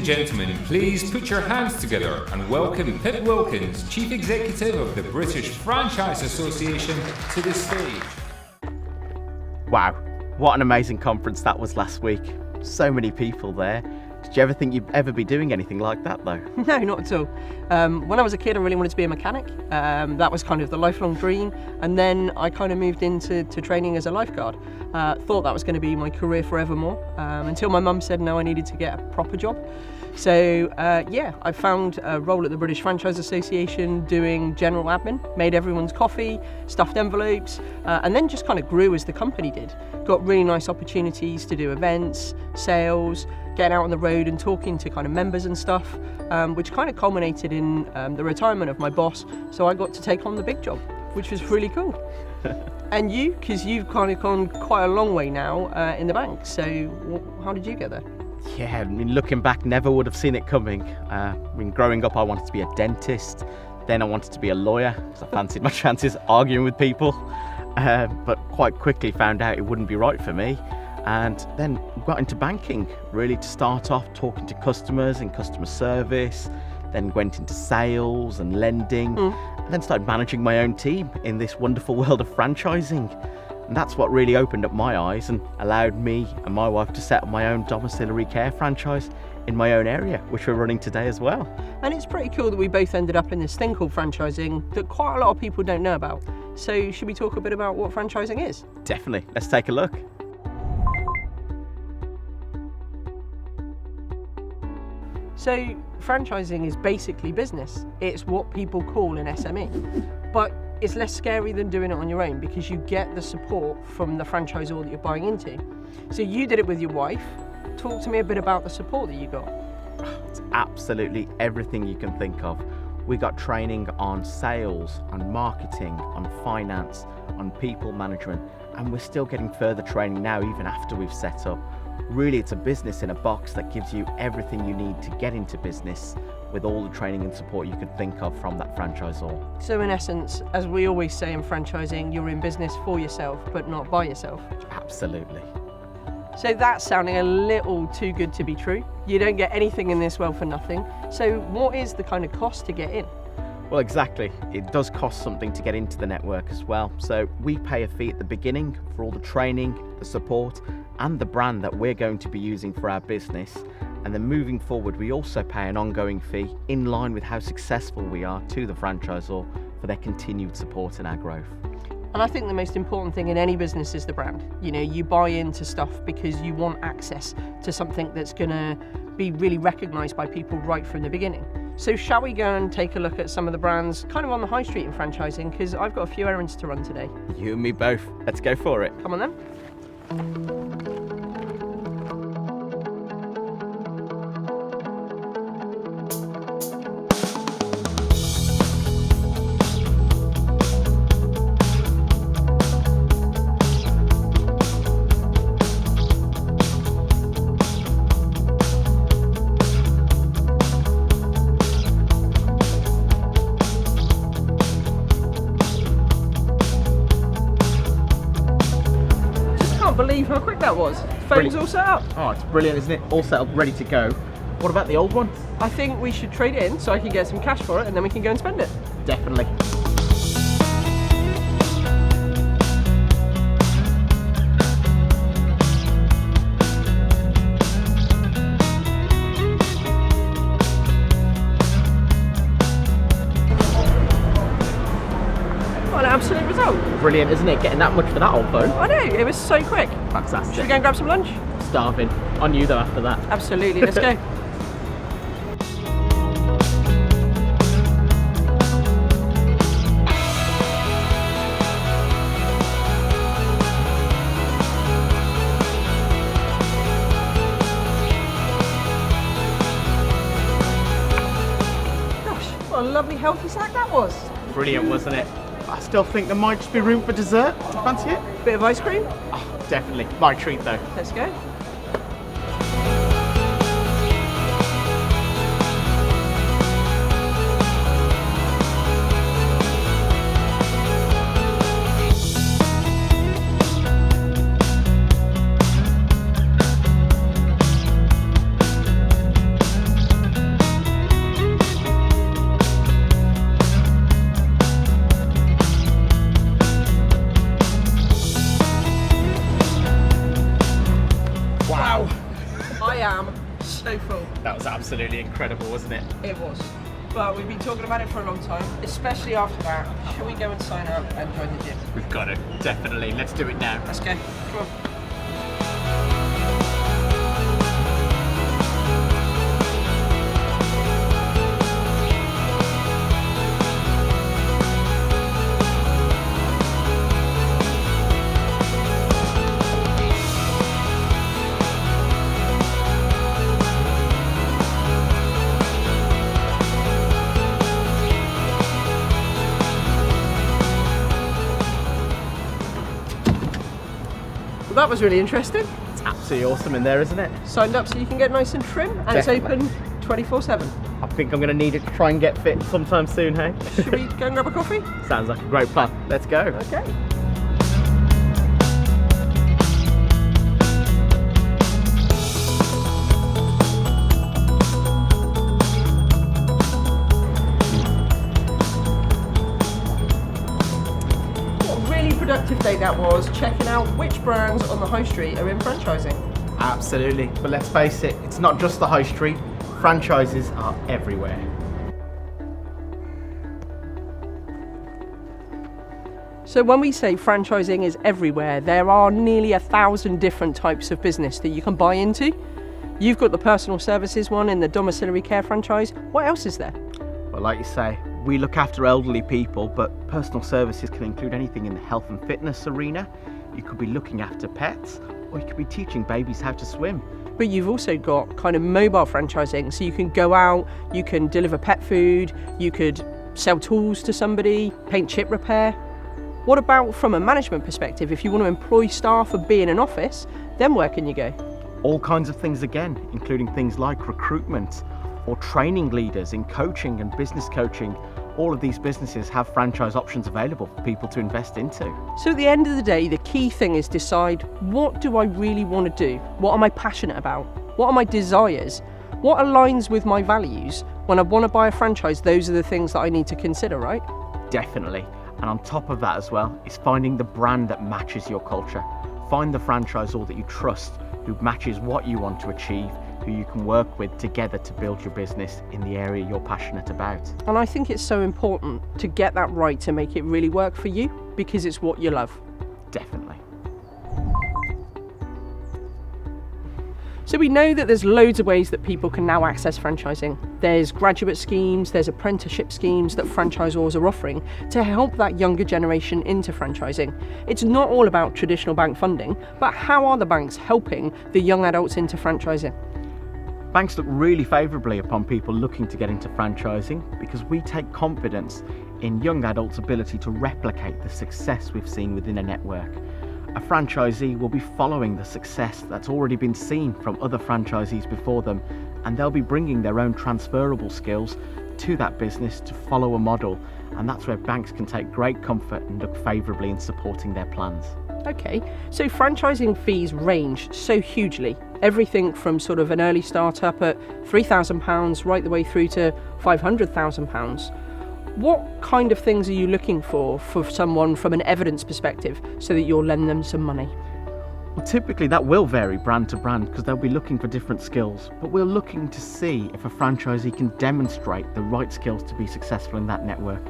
gentlemen, please put your hands together and welcome Pip Wilkins, Chief Executive of the British Franchise Association, to the stage. Wow, what an amazing conference that was last week. So many people there. Did you ever think you'd ever be doing anything like that though? No, not at all. When I was a kid, I really wanted to be a mechanic. That was kind of the lifelong dream. And then I kind of moved into training as a lifeguard. Thought that was going to be my career forevermore, until my mum said no, I needed to get a proper job. So I found a role at the British Franchise Association doing general admin, made everyone's coffee, stuffed envelopes, and then just kind of grew as the company did. Got really nice opportunities to do events, sales, getting out on the road and talking to kind of members and stuff, which kind of culminated in the retirement of my boss. So I got to take on the big job, which was really cool. And you, because you've kind of gone quite a long way now in the bank. So how did you get there? Yeah, I mean, looking back, never would have seen it coming. Growing up, I wanted to be a dentist. Then I wanted to be a lawyer because I fancied my chances arguing with people. But quite quickly found out it wouldn't be right for me. And then got into banking, really, to start off talking to customers in customer service, then went into sales and lending, and then started managing my own team in this wonderful world of franchising. And that's what really opened up my eyes and allowed me and my wife to set up my own domiciliary care franchise in my own area, which we're running today as well. And it's pretty cool that we both ended up in this thing called franchising that quite a lot of people don't know about. So should we talk a bit about what franchising is? Definitely, let's take a look. So franchising is basically business. It's what people call an SME, but it's less scary than doing it on your own because you get the support from the franchisor that you're buying into. So you did it with your wife. Talk to me a bit about the support that you got. It's absolutely everything you can think of. We got training on sales, on marketing, on finance, on people management, and we're still getting further training now even after we've set up. Really, it's a business in a box that gives you everything you need to get into business with all the training and support you could think of from that franchisor. So in essence, as we always say in franchising, you're in business for yourself, but not by yourself. Absolutely. So that's sounding a little too good to be true. You don't get anything in this world for nothing. So what is the kind of cost to get in? Well, exactly. It does cost something to get into the network as well. So we pay a fee at the beginning for all the training, the support, and the brand that we're going to be using for our business. And then moving forward, we also pay an ongoing fee in line with how successful we are to the franchisor for their continued support in our growth. And I think the most important thing in any business is the brand. You know, you buy into stuff because you want access to something that's going to be really recognised by people right from the beginning. So shall we go and take a look at some of the brands kind of on the high street in franchising, because I've got a few errands to run today. You and me both. Let's go for it. Come on then. Believe how quick that was. Phone's all set up. Oh, it's brilliant, isn't it? All set up, ready to go. What about the old one? I think we should trade it in so I can get some cash for it and then we can go and spend it. Definitely. What an absolute result. Brilliant, isn't it? Getting that much for that old phone. I know, it was so quick. Fantastic. Should we go and grab some lunch? Starving. On you though after that. Absolutely, let's go. Gosh, what a lovely healthy snack that was. Brilliant, wasn't it? I still think there might just be room for dessert. Do you fancy it? Bit of ice cream? Oh, definitely. My treat though. Let's go. absolutely incredible, wasn't it? It was. But we've been talking about it for a long time, especially after that. Shall we go and sign up and join the gym? We've got to, definitely. Let's do it now. Let's go. Come on. That was really interesting. It's absolutely awesome in there, isn't it? Signed up so you can get nice and trim, and Definitely. it's open 24/7. I think I'm going to need it to try and get fit sometime soon, hey? Should we go and grab a coffee? Sounds like a great plan. Let's go. Okay. Productive day that was, checking out which brands on the high street are in franchising. Absolutely, but let's face it, it's not just the high street. Franchises are everywhere. So when we say franchising is everywhere, there are nearly 1,000 different types of business that you can buy into. You've got the personal services one in the domiciliary care franchise. What else is there? Well, like you say, we look after elderly people, but personal services can include anything in the health and fitness arena. You could be looking after pets, or you could be teaching babies how to swim. But you've also got kind of mobile franchising, so you can go out, you can deliver pet food, you could sell tools to somebody, paint chip repair. What about from a management perspective? If you want to employ staff or be in an office, then where can you go? All kinds of things again, including things like recruitment or training leaders in coaching and business coaching. All of these businesses have franchise options available for people to invest into. So at the end of the day, the key thing is decide, what do I really want to do? What am I passionate about? What are my desires? What aligns with my values? When I want to buy a franchise, those are the things that I need to consider, right? Definitely. And on top of that as well, is finding the brand that matches your culture. Find the franchisor that you trust, who matches what you want to achieve, who you can work with together to build your business in the area you're passionate about. And I think it's so important to get that right to make it really work for you, because it's what you love. Definitely. So we know that there's loads of ways that people can now access franchising. There's graduate schemes, there's apprenticeship schemes that franchisors are offering to help that younger generation into franchising. It's not all about traditional bank funding, but how are the banks helping the young adults into franchising? Banks look really favourably upon people looking to get into franchising because we take confidence in young adults' ability to replicate the success we've seen within a network. A franchisee will be following the success that's already been seen from other franchisees before them, and they'll be bringing their own transferable skills to that business to follow a model, and that's where banks can take great comfort and look favourably in supporting their plans. Okay, so franchising fees range so hugely. Everything from sort of an early startup at £3,000 right the way through to £500,000. What kind of things are you looking for someone from an evidence perspective so that you'll lend them some money? Well, typically that will vary brand to brand because they'll be looking for different skills, but we're looking to see if a franchisee can demonstrate the right skills to be successful in that network.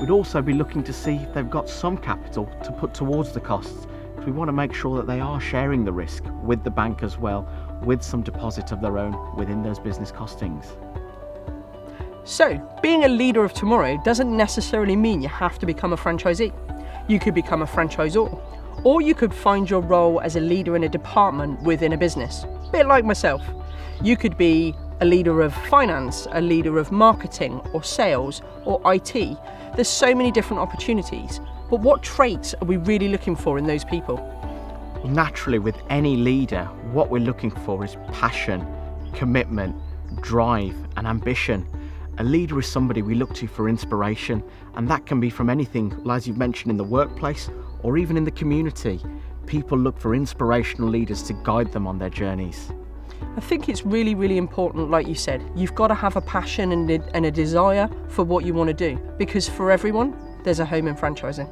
We'd also be looking to see if they've got some capital to put towards the costs, because we want to make sure that they are sharing the risk with the bank as well, with some deposit of their own within those business costings. So, being a leader of tomorrow doesn't necessarily mean you have to become a franchisee. You could become a franchisor, or you could find your role as a leader in a department within a business. A bit like myself. You could be a leader of finance, a leader of marketing or sales or IT. There's so many different opportunities, but what traits are we really looking for in those people? Well, naturally, with any leader, what we're looking for is passion, commitment, drive and ambition. A leader is somebody we look to for inspiration, and that can be from anything, as you've mentioned, in the workplace or even in the community. People look for inspirational leaders to guide them on their journeys. I think it's really, really important, like you said, you've got to have a passion and a desire for what you want to do, because for everyone, there's a home in franchising.